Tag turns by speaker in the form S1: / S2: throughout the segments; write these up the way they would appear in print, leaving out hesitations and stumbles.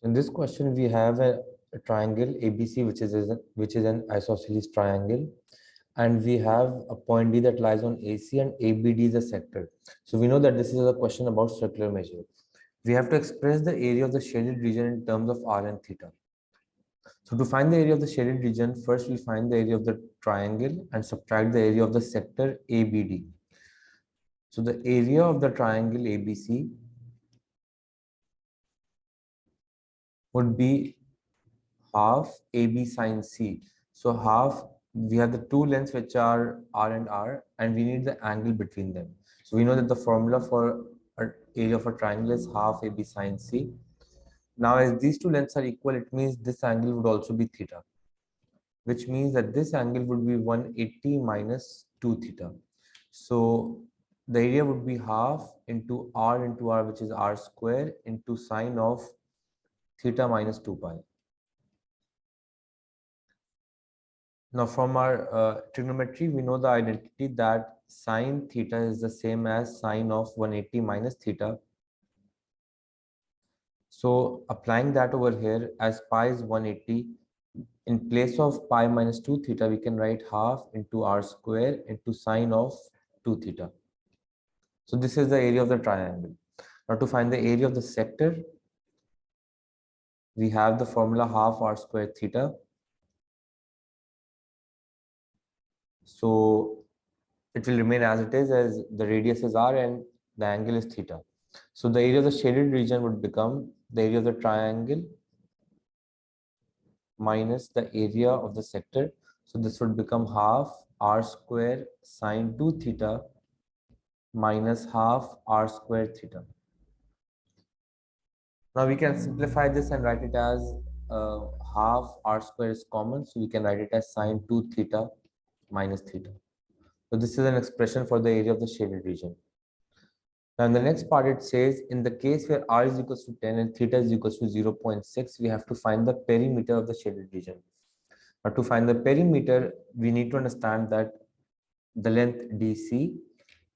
S1: In this question, we have a triangle ABC, which is an isosceles triangle, and we have a point D that lies on AC, and ABD is a sector. So we know that this is a question about circular measure. We have to express the area of the shaded region in terms of r and theta. So to find the area of the shaded region, first we find the area of the triangle and subtract the area of the sector ABD. So the area of the triangle ABC would be half AB sine C. So half, we have the two lengths which are R and R, and we need the angle between them. So we know that the formula for area of a triangle is half AB sine C. Now as these two lengths are equal, it means this angle would also be theta, which means that this angle would be 180 minus 2 theta. So the area would be half into R, which is R square, into sine of theta minus 2 pi. Now, from our trigonometry, we know the identity that sine theta is the same as sine of 180 minus theta. So, applying that over here, as pi is 180, in place of pi minus 2 theta, we can write half into r square into sine of 2 theta. So, this is the area of the triangle. Now, to find the area of the sector, we have the formula half r square theta. So, it will remain as it is, as the radius is r and the angle is theta. So the area of the shaded region would become the area of the triangle minus the area of the sector. So this would become half r square sine 2 theta minus half r square theta. Now we can simplify this and write it as half r square is common, so we can write it as sine 2 theta minus theta. So this is an expression for the area of the shaded region. Now in the next part, it says in the case where r is equals to 10 and theta is equals to 0.6, we have to find the perimeter of the shaded region. Now to find the perimeter, we need to understand that the length DC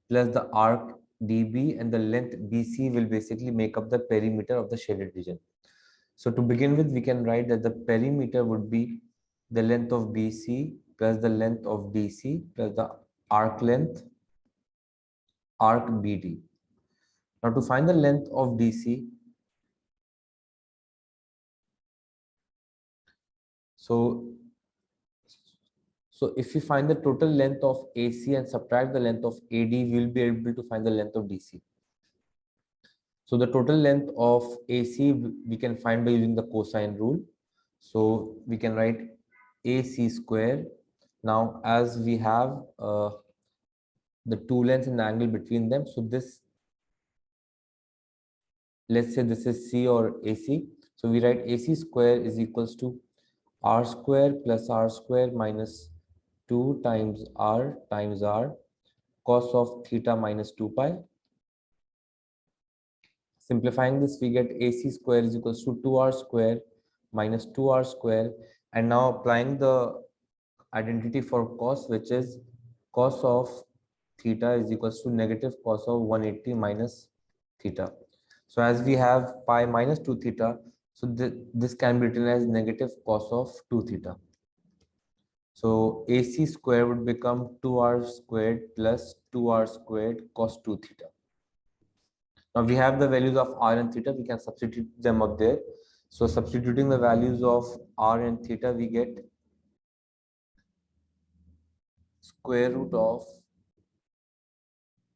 S1: plus the arc DB and the length BC will basically make up the perimeter of the shaded region. So to begin with, we can write that the perimeter would be the length of BC plus the length of DC plus the arc length arc BD. Now to find the length of DC, so if we find the total length of AC and subtract the length of AD, we will be able to find the length of DC. So the total length of AC we can find by using the cosine rule. So we can write AC square. Now as we have the two lengths and the angle between them, so this, let's say this is C or AC. So we write AC square is equals to r square plus r square minus 2 times r cos of theta minus 2 pi. Simplifying this, we get AC square is equals to 2r square minus 2r square. And now applying the identity for cos, which is cos of theta is equals to negative cos of 180 minus theta. So as we have pi minus 2 theta, so this can be written as negative cos of 2 theta. So AC square would become 2r squared plus 2r squared cos 2 theta. Now we have the values of r and theta, we can substitute them up there. So substituting the values of r and theta, we get square root of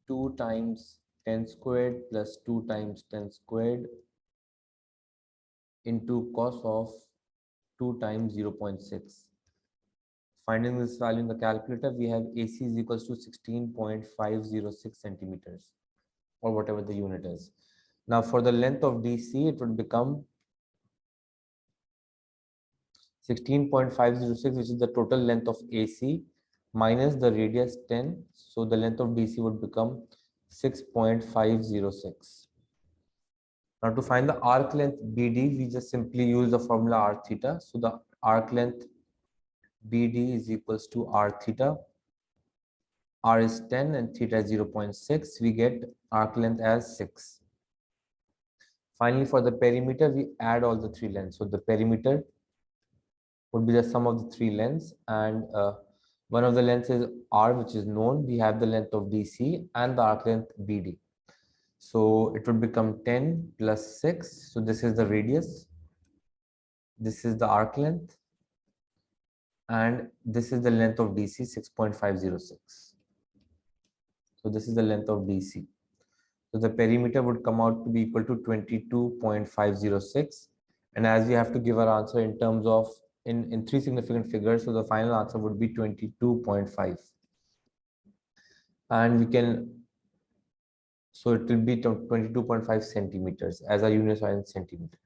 S1: 2 times 10 squared plus 2 times 10 squared into cos of 2 times 0.6. Finding this value in the calculator, we have AC is equals to 16.506 centimeters, or whatever the unit is. Now for the length of DC, it would become 16.506, which is the total length of AC minus the radius 10. So the length of DC would become 6.506. Now to find the arc length BD, we just simply use the formula r theta. So the arc length BD is equals to r theta. R is 10 and theta is 0.6. We get arc length as 6. Finally, for the perimeter, we add all the three lengths. So the perimeter would be the sum of the three lengths, and one of the lengths is R, which is known. We have the length of DC and the arc length BD. So it would become 10 plus 6. So this is the radius. This is the arc length. And this is the length of DC, 6.506. So this is the length of DC. So the perimeter would come out to be equal to 22.506. And as we have to give our answer in terms of in three significant figures, so the final answer would be 22.5. And we can, so it will be 22.5 centimeters as our units are in centimeter.